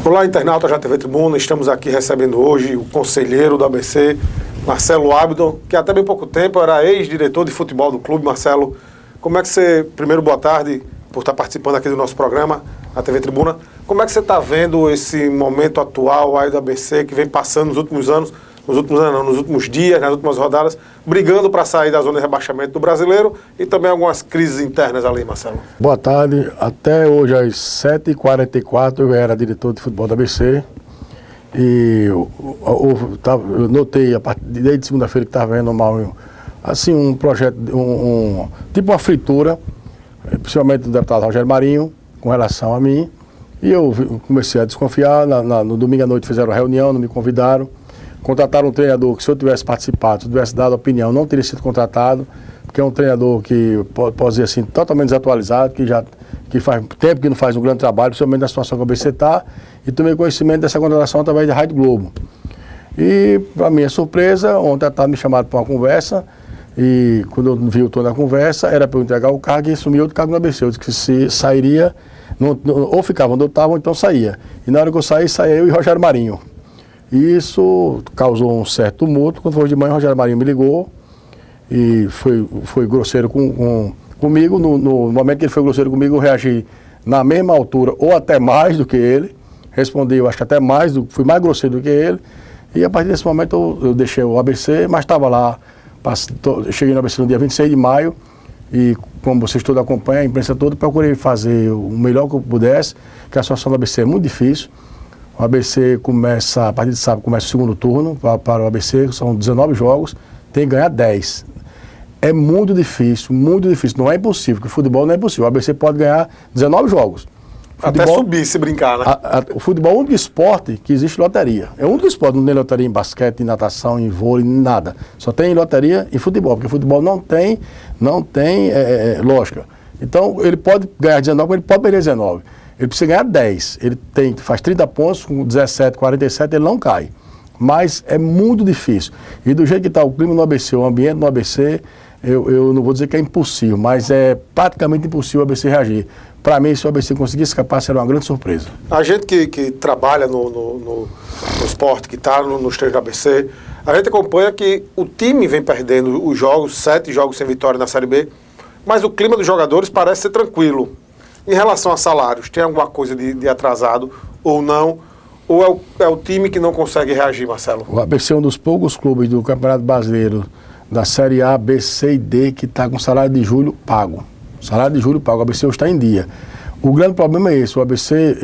Olá, internauta da TV Tribuna, estamos aqui recebendo hoje o conselheiro do ABC, Marcelo Abdon, que até bem pouco tempo era ex-diretor de futebol do clube. Marcelo, como é que você, primeiro, boa tarde, por estar participando aqui do nosso programa, a TV Tribuna, como é que você está vendo esse momento atual aí do ABC, que vem passando nos últimos anos, nos últimos dias, nas últimas rodadas, brigando para sair da zona de rebaixamento do Brasileiro e também algumas crises internas ali, Marcelo? Boa tarde. Até hoje, às 7h44, eu era diretor de futebol da ABC. E eu notei, desde segunda-feira, que estava vendo mal, assim, um projeto, tipo uma fritura, principalmente do deputado Rogério Marinho, com relação a mim. E eu comecei a desconfiar. No domingo à noite fizeram reunião, não me convidaram. Contrataram um treinador que, se eu tivesse participado, se eu tivesse dado opinião, não teria sido contratado, porque é um treinador que, posso dizer assim, totalmente desatualizado, que faz tempo que não faz um grande trabalho, principalmente na situação que o ABC está, e tomei conhecimento dessa contratação através da Rádio Globo. E, para minha surpresa, ontem à tarde me chamaram para uma conversa, e quando eu vi o tom da conversa, era para eu entregar o cargo e assumir outro cargo no ABC. Eu disse que se sairia, ou ficava onde eu estava, ou então saía. E na hora que eu saía eu e Rogério Marinho. E isso causou um certo tumulto. Quando foi de manhã, o Rogério Marinho me ligou e foi grosseiro comigo. No momento que ele foi grosseiro comigo, eu reagi na mesma altura ou até mais do que ele. Respondi, eu acho que até mais, fui mais grosseiro do que ele. E a partir desse momento eu deixei o ABC, mas estava lá. Cheguei no ABC no dia 26 de maio e, como vocês todos acompanham, a imprensa toda, procurei fazer o melhor que eu pudesse, que a situação do ABC é muito difícil. O ABC começa, a partir de sábado, começa o segundo turno para o ABC, são 19 jogos, tem que ganhar 10. É muito difícil, não é impossível, porque o futebol não é impossível. O ABC pode ganhar 19 jogos. Futebol, até subir, se brincar, né? O futebol é o único esporte que existe loteria. É o único esporte, não tem loteria em basquete, em natação, em vôlei, nada. Só tem loteria em futebol, porque o futebol não tem lógica. Então, ele pode ganhar 19, ele pode perder 19. Ele precisa ganhar 10, ele faz 30 pontos, com 17, 47, ele não cai. Mas é muito difícil. E do jeito que está o clima no ABC, o ambiente no ABC, eu não vou dizer que é impossível, mas é praticamente impossível o ABC reagir. Para mim, se o ABC conseguir escapar, será uma grande surpresa. A gente que trabalha no esporte, que está nos treinos do ABC, a gente acompanha que o time vem perdendo os jogos, 7 jogos sem vitória na Série B, mas o clima dos jogadores parece ser tranquilo. Em relação a salários, tem alguma coisa de atrasado ou não? Ou é o time que não consegue reagir, Marcelo? O ABC é um dos poucos clubes do Campeonato Brasileiro, da Série A, B, C e D, que está com salário de julho pago. Salário de julho pago, o ABC hoje está em dia. O grande problema é esse, o ABC,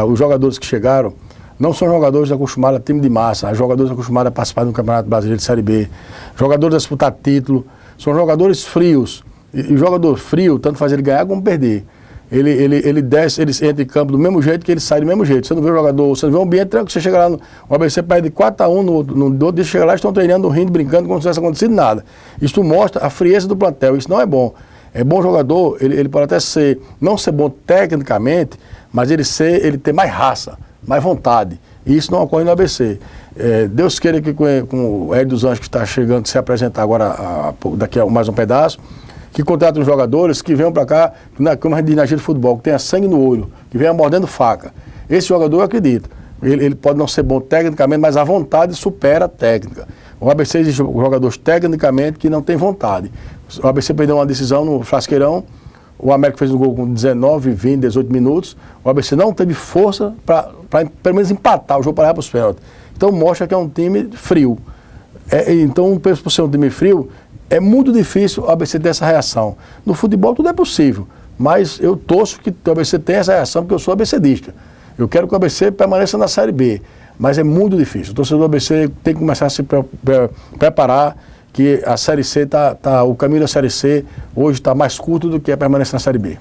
os jogadores que chegaram, não são jogadores acostumados a time de massa, são jogadores acostumados a participar do Campeonato Brasileiro de Série B, jogadores a disputar título, são jogadores frios. E o jogador frio, tanto faz ele ganhar como perder. Ele desce, ele entra em campo do mesmo jeito que ele sai do mesmo jeito. Você não vê o jogador, você não vê um ambiente tranquilo. Você chega lá, o ABC perde 4-1, no outro dia chega lá, estão treinando, rindo, brincando, como se não tivesse acontecido nada. Isso mostra a frieza do plantel, isso não é bom. É bom jogador, ele pode até não ser bom tecnicamente, mas ele ter mais raça, mais vontade. E isso não ocorre no ABC. Deus queira que com o Hélio dos Anjos, que está chegando, se apresentar agora, daqui a mais um pedaço, que contratam os jogadores que venham para cá, como a gente diz na gíria de futebol, que tenha sangue no olho, que venha mordendo faca. Esse jogador, eu acredito, ele pode não ser bom tecnicamente, mas a vontade supera a técnica. O ABC existe jogadores tecnicamente que não tem vontade. O ABC perdeu uma decisão no Frasqueirão, o América fez um gol com 19, 20, 18 minutos, o ABC não teve força para pelo menos empatar o jogo para ir para os pênaltis. Então mostra que é um time frio. Então, por ser um time frio, é muito difícil o ABC ter essa reação. No futebol tudo é possível, mas eu torço que o ABC tenha essa reação, porque eu sou ABCdista. Eu quero que o ABC permaneça na Série B, mas é muito difícil. O torcedor do ABC tem que começar a se preparar, que a Série C o caminho da Série C hoje está mais curto do que a permanência na Série B.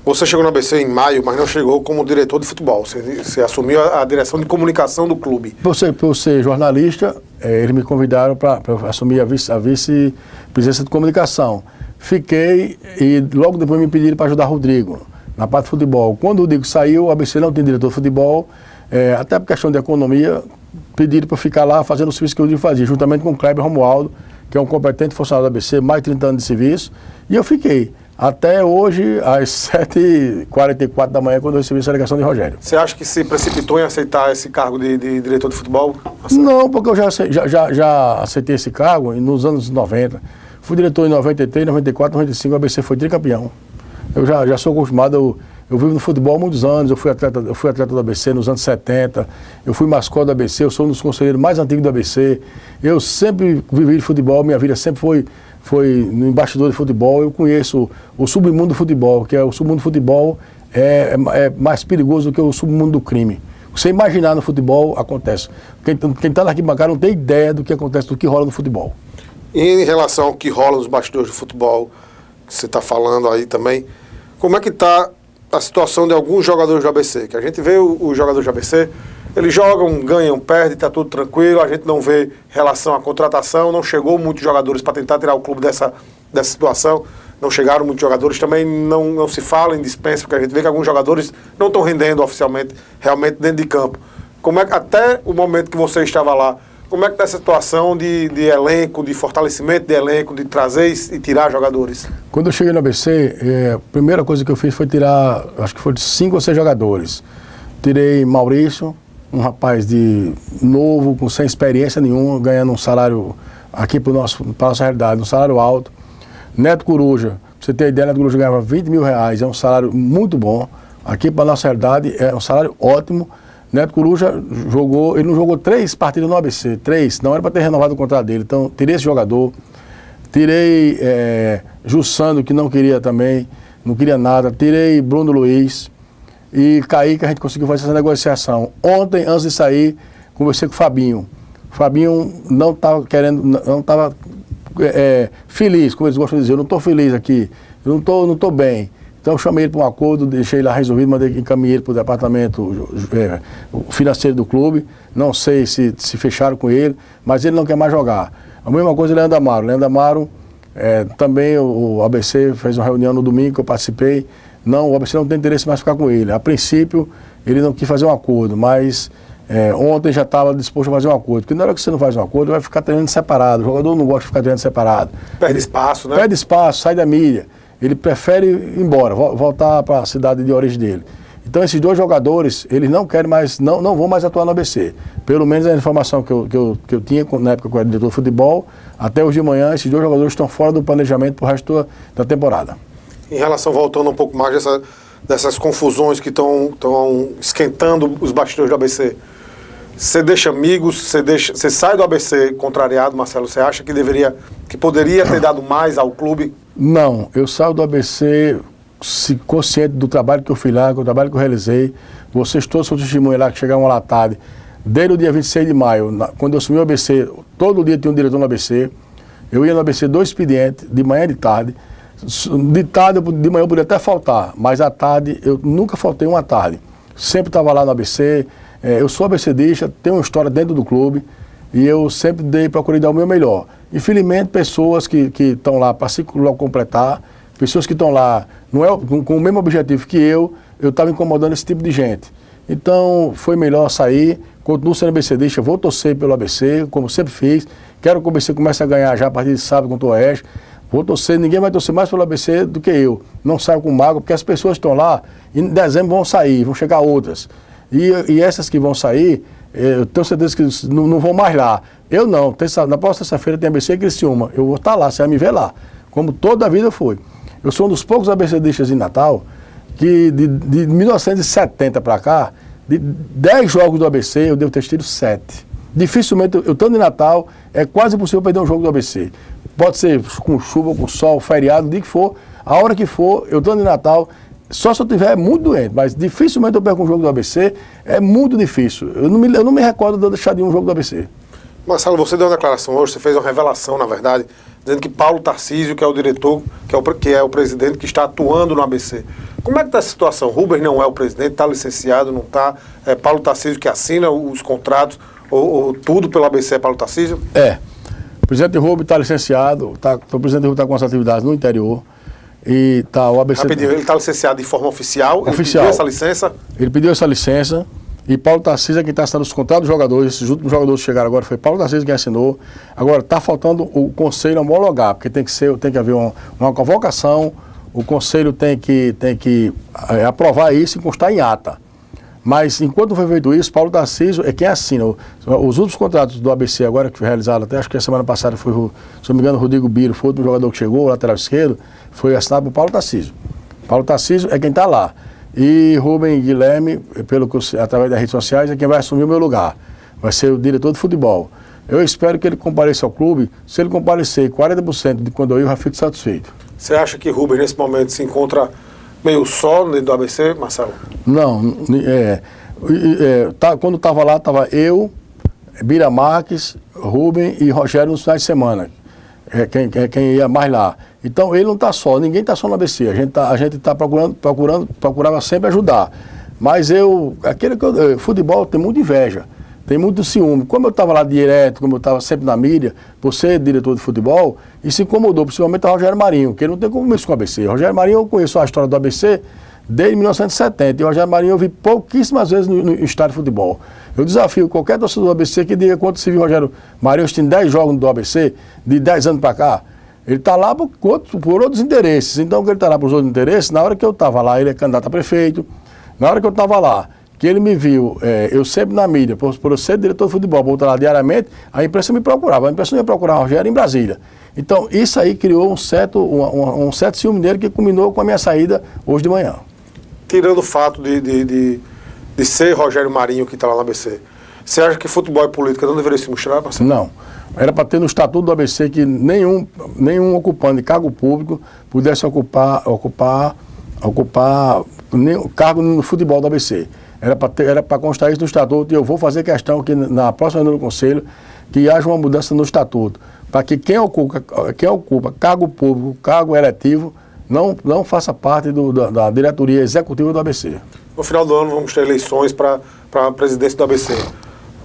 Você chegou no ABC em maio, mas não chegou como diretor de futebol. Você assumiu a direção de comunicação do clube. Por ser jornalista, eles me convidaram para assumir a vice-presidência de comunicação. Fiquei e logo depois me pediram para ajudar o Rodrigo na parte de futebol. Quando o Rodrigo saiu, o ABC não tem diretor de futebol, até por questão de economia, pediram para ficar lá fazendo o serviço que o Rodrigo fazia, juntamente com o Kleber Romualdo, que é um competente funcionário do ABC, mais de 30 anos de serviço, e eu fiquei. até hoje, às 7h44 da manhã, quando eu recebi essa ligação de Rogério. Você acha que se precipitou em aceitar esse cargo de diretor de futebol? Não, porque eu já aceitei esse cargo nos anos 90. Fui diretor em 93, 94, 95, o ABC foi tricampeão. Eu já sou acostumado, eu vivo no futebol há muitos anos, eu fui atleta do ABC nos anos 70, eu fui mascote do ABC, eu sou um dos conselheiros mais antigos do ABC. Eu sempre vivi de futebol, minha vida sempre foi no embaixador de futebol. Eu conheço o submundo do futebol, que é o submundo do futebol é mais perigoso do que o submundo do crime. Você imaginar no futebol, acontece. Quem está na arquibancada não tem ideia do que acontece, do que rola no futebol. E em relação ao que rola nos bastidores do futebol, que você está falando aí também, como é que está a situação de alguns jogadores do ABC? Que a gente vê os jogadores do ABC, eles jogam, ganham, perdem, está tudo tranquilo, a gente não vê relação à contratação, não chegou muitos jogadores para tentar tirar o clube dessa situação, não chegaram muitos jogadores, também não se fala em dispensa, porque a gente vê que alguns jogadores não estão rendendo oficialmente, realmente dentro de campo. Como é que, até o momento que você estava lá, como é que está essa situação de elenco, de fortalecimento de elenco, de trazer e tirar jogadores? Quando eu cheguei no ABC, a primeira coisa que eu fiz foi tirar, acho que foi 5 ou 6 jogadores. Tirei Maurício, um rapaz novo, sem experiência nenhuma, ganhando um salário aqui para nossa realidade, um salário alto. Neto Coruja, pra você ter ideia, Neto Coruja ganhava 20 mil reais, é um salário muito bom. Aqui para nossa realidade é um salário ótimo. Neto Coruja ele não jogou 3 partidas no ABC, 3, não era para ter renovado o contrato dele. Então, tirei esse jogador, tirei Jussando, que não queria também, não queria nada, tirei Bruno Luiz e Kaique, a gente conseguiu fazer essa negociação. Ontem, antes de sair, conversei com o Fabinho. O Fabinho não estava feliz, como eles gostam de dizer, eu não estou feliz aqui, eu não estou bem. Então eu chamei ele para um acordo, deixei lá resolvido, encaminhei ele para o departamento financeiro do clube. Não sei se fecharam com ele, mas ele não quer mais jogar. A mesma coisa o Leandro Amaro. Leandro Amaro, também o ABC fez uma reunião no domingo que eu participei. Não, o ABC não tem interesse mais em ficar com ele. A princípio, ele não quis fazer um acordo, mas ontem já estava disposto a fazer um acordo. Porque na hora que você não faz um acordo, vai ficar treinando separado. O jogador não gosta de ficar treinando separado. Perde espaço, né? Perde espaço, sai da mídia. Ele prefere ir embora, voltar para a cidade de origem dele. Então esses 2 jogadores, eles não querem mais, não vão mais atuar no ABC. Pelo menos a informação que eu tinha na época que eu era diretor de futebol, até hoje de manhã, esses 2 jogadores estão fora do planejamento para o resto da temporada. Em relação, voltando um pouco mais dessas confusões que estão esquentando os bastidores do ABC, você deixa amigos, você sai do ABC contrariado, Marcelo, você acha que poderia ter dado mais ao clube? Não, eu saio do ABC consciente do trabalho que eu fiz lá, do trabalho que eu realizei. Vocês todos são testemunhas lá que chegaram lá à tarde. Desde o dia 26 de maio, quando eu assumi o ABC, todo dia tinha um diretor no ABC. Eu ia no ABC 2 expedientes, de manhã e de tarde. De manhã eu podia até faltar, mas à tarde eu nunca faltei uma tarde. Sempre estava lá no ABC. Eu sou ABCdista, tenho uma história dentro do clube e eu sempre procurei dar o meu melhor. Infelizmente, pessoas que estão lá para se completar, pessoas que estão lá com o mesmo objetivo que eu estava incomodando esse tipo de gente. Então, foi melhor sair, continuo sendo ABCdista, vou torcer pelo ABC, como sempre fiz. Quero que o ABC comece a ganhar já a partir de sábado contra o Oeste. Vou torcer, ninguém vai torcer mais pelo ABC do que eu. Não saio com mágoa, porque as pessoas que estão lá, em dezembro vão sair, vão chegar outras. E essas que vão sair, eu tenho certeza que não vão mais lá. Eu não, na próxima terça-feira tem ABC e Criciúma. Eu vou estar lá, você vai me ver lá, como toda a vida foi. Eu sou um dos poucos ABCdistas em Natal que de 1970 para cá, de 10 jogos do ABC, eu devo ter tido 7. Dificilmente, eu estando em Natal, é quase impossível perder um jogo do ABC. Pode ser com chuva, com sol, feriado, o dia que for, a hora que for, eu estando em Natal, só se eu estiver muito doente, mas dificilmente eu perco um jogo do ABC, é muito difícil. Eu não me recordo de eu deixar de um jogo do ABC. Marcelo, você deu uma declaração hoje, você fez uma revelação, na verdade, dizendo que Paulo Tarcísio, que é o diretor, que é o presidente que está atuando no ABC. Como é que está a situação? Rubens não é o presidente, está licenciado, não está? É Paulo Tarcísio que assina os contratos, ou tudo pelo ABC é Paulo Tarcísio? O presidente Rubens está licenciado, o presidente Rubens está com as atividades no interior. E tá o ABC. Rapidinho, ele está licenciado de forma oficial? Oficial. Ele pediu essa licença? Ele pediu essa licença. E Paulo Tarcísio é quem está assinando os contratos dos jogadores. Esses últimos jogadores que chegaram agora foi Paulo Tarcísio quem assinou. Agora está faltando o conselho homologar, porque tem que haver uma convocação, o Conselho tem que aprovar isso e constar em ata. Mas, enquanto foi feito isso, Paulo Tarcísio é quem assina. Os últimos contratos do ABC agora, que foi realizado, até acho que a semana passada foi, se não me engano, o Rodrigo Biro, foi o último jogador que chegou, o lateral esquerdo, foi assinado por Paulo Tarcísio. Paulo Tarcísio é quem está lá. E Rubem Guilherme, através das redes sociais, é quem vai assumir o meu lugar. Vai ser o diretor de futebol. Eu espero que ele compareça ao clube. Se ele comparecer 40% de quando eu já fico satisfeito. Você acha que Rubem, nesse momento, se encontra meio só dentro do ABC, Marcelo? Não, quando estava lá, estava eu, Bira Marques, Rubem e Rogério nos finais de semana. Quem ia mais lá. Então ele não está só, ninguém está só no ABC. A gente está procurava sempre ajudar. Mas futebol tem muita inveja, tem muito ciúme. Como eu estava lá direto, como eu estava sempre na mídia, por ser diretor de futebol, isso incomodou, principalmente o Rogério Marinho, que ele não tem compromisso com o ABC. Rogério Marinho, eu conheço a história do ABC desde 1970, e o Rogério Marinho eu vi pouquíssimas vezes no estádio de futebol. Eu desafio qualquer torcedor do ABC que diga quanto se viu o Rogério Marinho tem 10 jogos do ABC, de 10 anos para cá. Ele está lá por outros interesses. Então, ele está lá por outros interesses, na hora que eu estava lá, ele é candidato a prefeito, na hora que eu estava lá, que ele me viu, eu sempre na mídia, por eu ser diretor de futebol, por estar lá diariamente, a imprensa me procurava. A imprensa não ia procurar o Rogério em Brasília. Então, isso aí criou um certo ciúme dele que culminou com a minha saída hoje de manhã. Tirando o fato de ser Rogério Marinho que está lá no ABC, você acha que futebol e política não deveriam se misturar, Marcelo? Não. Era para ter no estatuto do ABC que nenhum ocupante de cargo público pudesse ocupar cargo no futebol do ABC. Era para constar isso no estatuto, e eu vou fazer questão que na próxima reunião do Conselho que haja uma mudança no estatuto, para que quem ocupa cargo público, cargo eletivo, não faça parte da diretoria executiva do ABC. No final do ano vamos ter eleições para a presidência do ABC.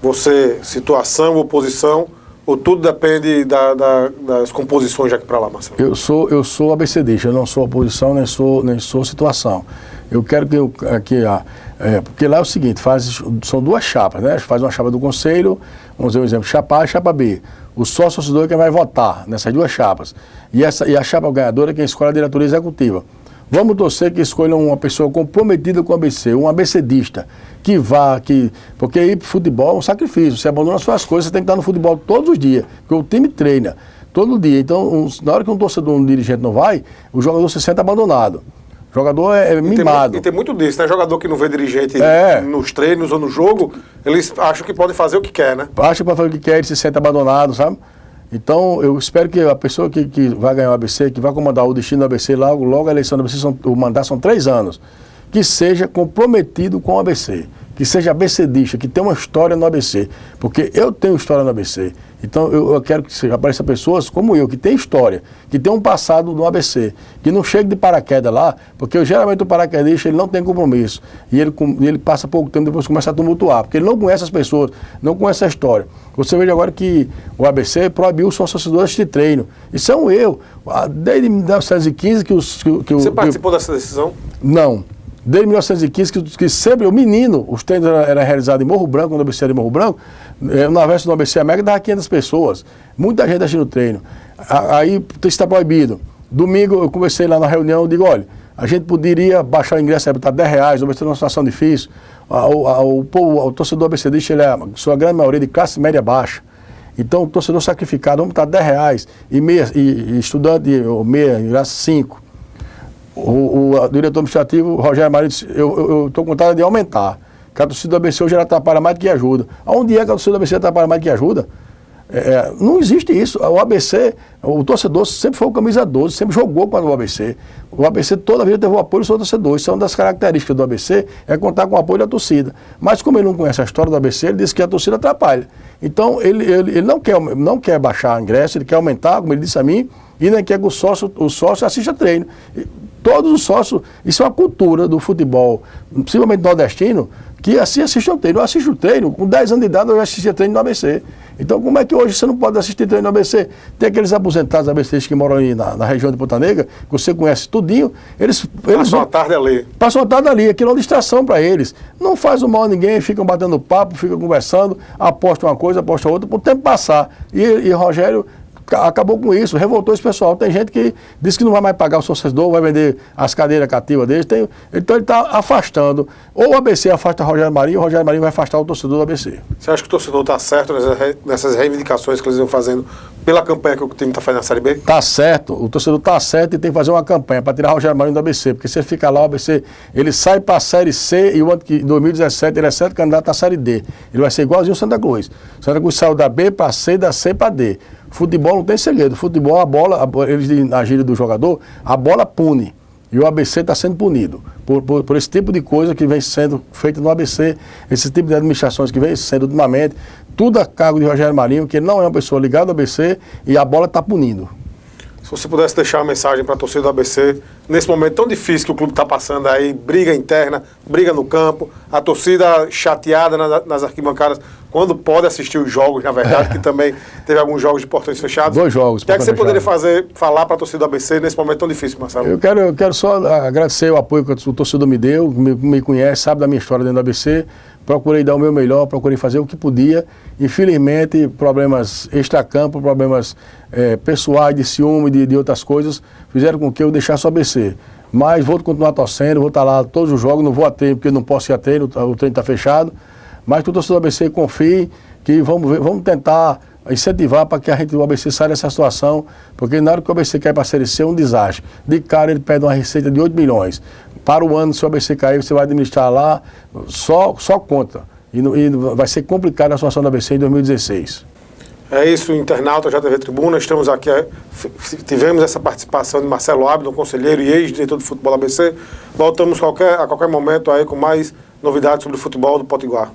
Você, situação, oposição, ou tudo depende das composições daqui para lá, Marcelo? Eu sou ABCdista, eu não sou oposição, nem sou situação. Eu quero porque lá é o seguinte, são duas chapas, né? Faz uma chapa do Conselho, vamos dizer um exemplo, chapa A e chapa B. O sócio-torcedor é quem vai votar nessas duas chapas. E a chapa ganhadora é quem escolhe a diretoria executiva. Vamos torcer que escolham uma pessoa comprometida com o ABC, um ABCdista, porque ir para o futebol é um sacrifício, você abandona as suas coisas, você tem que estar no futebol todos os dias, porque o time treina todo dia. Então, na hora que um dirigente não vai, o jogador se sente abandonado. O jogador é mimado. E tem muito disso, né? Jogador que não vê dirigente nos treinos ou no jogo, eles acham que podem fazer o que quer, né? Acha que pode fazer o que quer, ele se sente abandonado, sabe? Então, eu espero que a pessoa que vai ganhar o ABC, que vai comandar o destino do ABC, logo a eleição do ABC, o mandato são 3 anos, que seja comprometido com o ABC, que seja ABCdista, que tenha uma história no ABC, porque eu tenho história no ABC. Então, eu quero que apareçam pessoas como eu, que tem história, que tem um passado no ABC, que não chegue de paraquedas lá, porque geralmente o paraquedista ele não tem compromisso, e ele passa pouco tempo, depois começa a tumultuar, porque ele não conhece as pessoas, não conhece a história. Você veja agora que o ABC proibiu os sócios-torcedores de treino. Isso é um erro. Desde 1915 que Você participou dessa decisão? Não. Desde 1915 que sempre, o menino, os treinos eram realizados em Morro Branco, quando o ABC era em Morro Branco, na véspera do ABC América dava 500 pessoas. Muita gente assistindo o treino. Aí isso está proibido. Domingo eu conversei lá na reunião, digo, olha, a gente poderia baixar o ingresso, está R$10, o ABC está numa situação difícil. O torcedor ABCdista, ele é, sua grande maioria, de classe média baixa. Então, o torcedor sacrificado, vamos estar R$10, e estudante, meia, ingresso 5. O diretor administrativo, Rogério Marinho, disse, eu estou com vontade de aumentar, que a torcida do ABC hoje ela atrapalha mais do que ajuda. Aonde é que a torcida do ABC atrapalha mais do que ajuda? Não existe isso. O ABC, o torcedor sempre foi o camisa 12, sempre jogou com o ABC. O ABC toda a vida teve o apoio do seu torcedor. Isso é uma das características do ABC, é contar com o apoio da torcida. Mas como ele não conhece a história do ABC, ele disse que a torcida atrapalha. Então, ele não quer baixar o ingresso, ele quer aumentar, como ele disse a mim, e nem quer que o sócio assista treino. Todos os sócios, isso é uma cultura do futebol, principalmente nordestino, que assim assiste ao treino. Eu assisto o treino, com 10 anos de idade eu já assistia treino no ABC. Então como é que hoje você não pode assistir treino no ABC? Tem aqueles aposentados ABCs que moram aí na região de Ponta Negra, que você conhece tudinho, eles passam a tarde ali. Passam a tarde ali, aquilo é uma distração para eles. Não faz o mal a ninguém, ficam batendo papo, ficam conversando, apostam uma coisa, apostam outra, para o tempo passar. E Rogério acabou com isso, revoltou esse pessoal. Tem gente que diz que não vai mais pagar o torcedor, vai vender as cadeiras cativas deles. Então ele está afastando. Ou o ABC afasta o Rogério Marinho, ou o Rogério Marinho vai afastar o torcedor do ABC. Você acha que o torcedor está certo nessas reivindicações que eles estão fazendo pela campanha que o time está fazendo na Série B? Está certo, o torcedor está certo e tem que fazer uma campanha para tirar o Rogério Marinho do ABC, porque se ele ficar lá, o ABC, ele sai para a Série C e o ano que, em 2017 ele é certo candidato à Série D. Ele vai ser igualzinho o Santa Cruz. O Santa Cruz saiu da B para C, da C para D. Futebol não tem segredo. Futebol, a bola, eles na gíria do jogador, a bola pune. E o ABC está sendo punido por esse tipo de coisa que vem sendo feita no ABC, esse tipo de administrações que vem sendo ultimamente, tudo a cargo de Rogério Marinho, que ele não é uma pessoa ligada ao ABC e a bola está punindo. Se você pudesse deixar uma mensagem para a torcida do ABC, nesse momento tão difícil que o clube está passando aí, briga interna, briga no campo, a torcida chateada nas arquibancadas, quando pode assistir os jogos, na verdade, que também teve alguns jogos de portões fechados. 2 jogos. O que é que você poderia falar para a torcida do ABC nesse momento tão difícil, Marcelo? Eu quero só agradecer o apoio que o torcedor me deu, me conhece, sabe da minha história dentro do ABC. Procurei dar o meu melhor, procurei fazer o que podia. Infelizmente, problemas extracampo, problemas pessoais, de ciúme, de outras coisas, fizeram com que eu deixasse o ABC. Mas vou continuar torcendo, vou estar lá todos os jogos, não vou a treino porque não posso ir a treino, o treino está fechado. Mas que o torcedor do ABC confie, que vamos tentar incentivar para que o ABC saia dessa situação, porque na hora que o ABC cai para a Série C é um desastre. De cara ele pede uma receita de 8 milhões. Para o ano, se o ABC cair, você vai administrar lá só conta. E vai ser complicada a situação do ABC em 2016. É isso, internauta JTV Tribuna, estamos aqui, tivemos essa participação de Marcelo Abdon, conselheiro e ex-diretor de futebol do ABC. Voltamos a qualquer momento aí com mais novidades sobre o futebol do Potiguar.